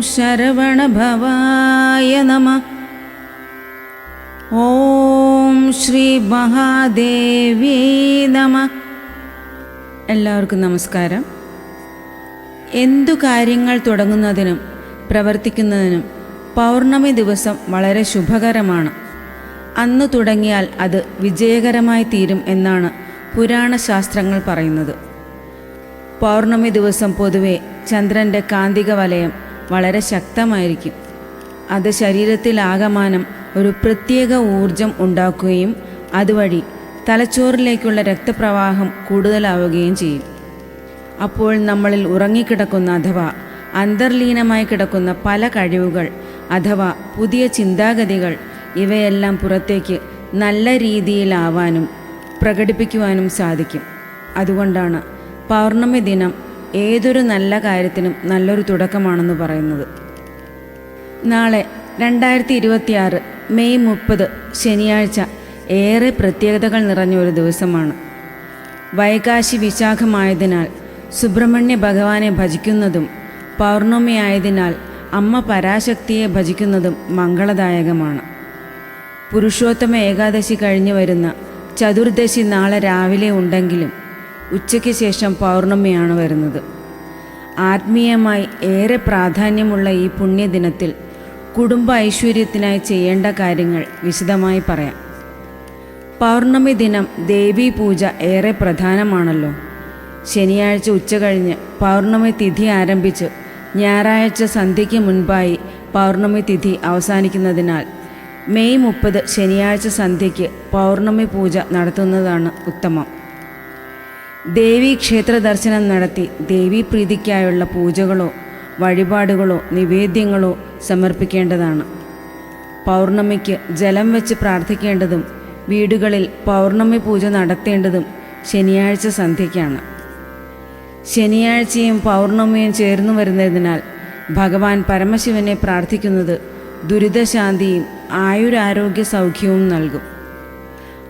ശരവണഭവായ നമഃ. ഓം ശ്രീ മഹാദേവ്യേ നമഃ. എല്ലാവർക്കും നമസ്കാരം. എന്തു കാര്യങ്ങൾ തുടങ്ങുന്നതിനും പ്രവർത്തിക്കുന്നതിനും പൗർണമി ദിവസം വളരെ ശുഭകരമാണ്. അന്ന് തുടങ്ങിയാൽ അത് വിജയകരമായി തീരും എന്നാണ് പുരാണശാസ്ത്രങ്ങൾ പറയുന്നത്. പൗർണമി ദിവസം പൊതുവെ ചന്ദ്രൻ്റെ കാന്തിക വലയം വളരെ ശക്തമായിരിക്കും. അത് ശരീരത്തിലാകമാനം ഒരു പ്രത്യേക ഊർജം ഉണ്ടാക്കുകയും അതുവഴി തലച്ചോറിലേക്കുള്ള രക്തപ്രവാഹം കൂടുതലാവുകയും ചെയ്യും. അപ്പോൾ നമ്മളിൽ ഉറങ്ങിക്കിടക്കുന്ന അഥവാ അന്തർലീനമായി കിടക്കുന്ന പല കഴിവുകൾ അഥവാ പുതിയ ചിന്താഗതികൾ ഇവയെല്ലാം പുറത്തേക്ക് നല്ല രീതിയിലാവാനും പ്രകടിപ്പിക്കുവാനും സാധിക്കും. അതുകൊണ്ടാണ് പൗർണമി ദിനം ഏതൊരു നല്ല കാര്യത്തിനും നല്ലൊരു തുടക്കമാണെന്ന് പറയുന്നത്. നാളെ 2026 മെയ് 30 ശനിയാഴ്ച ഏറെ പ്രത്യേകതകൾ നിറഞ്ഞ ഒരു ദിവസമാണ്. വൈകാശി വിശാഖമായതിനാൽ സുബ്രഹ്മണ്യ ഭഗവാനെ ഭജിക്കുന്നതും പൗർണമിയായതിനാൽ അമ്മ പരാശക്തിയെ ഭജിക്കുന്നതും മംഗളദായകമാണ്. പുരുഷോത്തമ ഏകാദശി കഴിഞ്ഞു വരുന്ന ചതുർദശി നാളെ രാവിലെ ഉണ്ടെങ്കിലും ഉച്ചയ്ക്ക് ശേഷം പൗർണമിയാണ് വരുന്നത്. ആത്മീയമായി ഏറെ പ്രാധാന്യമുള്ള ഈ പുണ്യദിനത്തിൽ കുടുംബ ഐശ്വര്യത്തിനായി ചെയ്യേണ്ട കാര്യങ്ങൾ വിശദമായി പറയാം. പൗർണമി ദിനം ദേവീ പൂജ ഏറെ പ്രധാനമാണല്ലോ. ശനിയാഴ്ച ഉച്ചകഴിഞ്ഞ് പൗർണമി തിഥി ആരംഭിച്ച് ഞായറാഴ്ച സന്ധ്യയ്ക്ക് മുൻപായി പൗർണമി തിഥി അവസാനിക്കുന്നതിനാൽ മെയ് 30 ശനിയാഴ്ച സന്ധ്യയ്ക്ക് പൗർണമി പൂജ നടത്തുന്നതാണ് ഉത്തമം. ദേവീ ക്ഷേത്ര ദർശനം നടത്തി ദേവീപ്രീതിക്കായുള്ള പൂജകളോ വഴിപാടുകളോ നിവേദ്യങ്ങളോ സമർപ്പിക്കേണ്ടതാണ്. പൗർണമിക്ക് ജലം വെച്ച് പ്രാർത്ഥിക്കേണ്ടതും വീടുകളിൽ പൗർണമി പൂജ നടത്തേണ്ടതും ശനിയാഴ്ച സന്ധ്യയ്ക്കാണ്. ശനിയാഴ്ചയും പൗർണമിയും ചേർന്നു വരുന്നതിനാൽ ഭഗവാൻ പരമശിവനെ പ്രാർത്ഥിക്കുന്നത് ദുരിതശാന്തിയും ആയുരാരോഗ്യ സൗഖ്യവും നൽകും.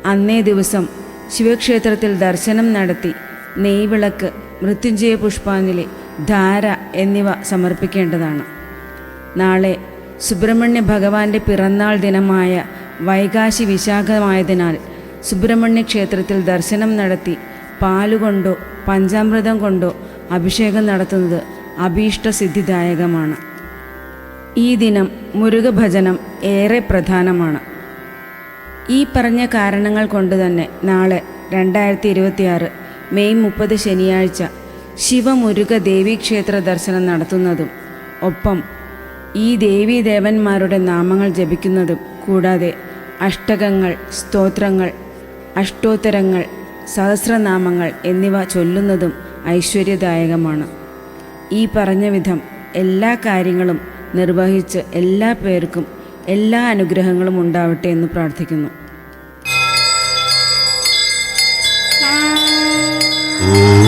അന്നേ ദിവസം ശിവക്ഷേത്രത്തിൽ ദർശനം നടത്തി നെയ്വിളക്ക്, മൃത്യുഞ്ജയ പുഷ്പാഞ്ജലി, ധാര എന്നിവ സമർപ്പിക്കേണ്ടതാണ്. നാളെ സുബ്രഹ്മണ്യ ഭഗവാന്റെ പിറന്നാൾ ദിനമായ വൈകാശി വിശാഖമായതിനാൽ സുബ്രഹ്മണ്യ ക്ഷേത്രത്തിൽ ദർശനം നടത്തി പാലുകൊണ്ടോ പഞ്ചാമൃതം കൊണ്ടോ അഭിഷേകം നടത്തുന്നത് അഭീഷ്ടസിദ്ധിദായകമാണ്. ഈ ദിനം മുരുകഭജനം ഏറെ പ്രധാനമാണ്. ഈ പറഞ്ഞ കാരണങ്ങൾ കൊണ്ട് തന്നെ നാളെ 2026 മെയ് 30 ശനിയാഴ്ച ശിവമുരുക ദേവീക്ഷേത്ര ദർശനം നടത്തുന്നതും ഒപ്പം ഈ ദേവീദേവന്മാരുടെ നാമങ്ങൾ ജപിക്കുന്നതും കൂടാതെ അഷ്ടകങ്ങൾ, സ്തോത്രങ്ങൾ, അഷ്ടോത്തരങ്ങൾ, സഹസ്രനാമങ്ങൾ എന്നിവ ചൊല്ലുന്നതും ഐശ്വര്യദായകമാണ്. ഈ പറഞ്ഞ വിധം എല്ലാ കാര്യങ്ങളും നിർവഹിച്ച് എല്ലാ പേർക്കും എല്ലാ അനുഗ്രഹങ്ങളും ഉണ്ടാവട്ടെ എന്ന് പ്രാർത്ഥിക്കുന്നു. ഓം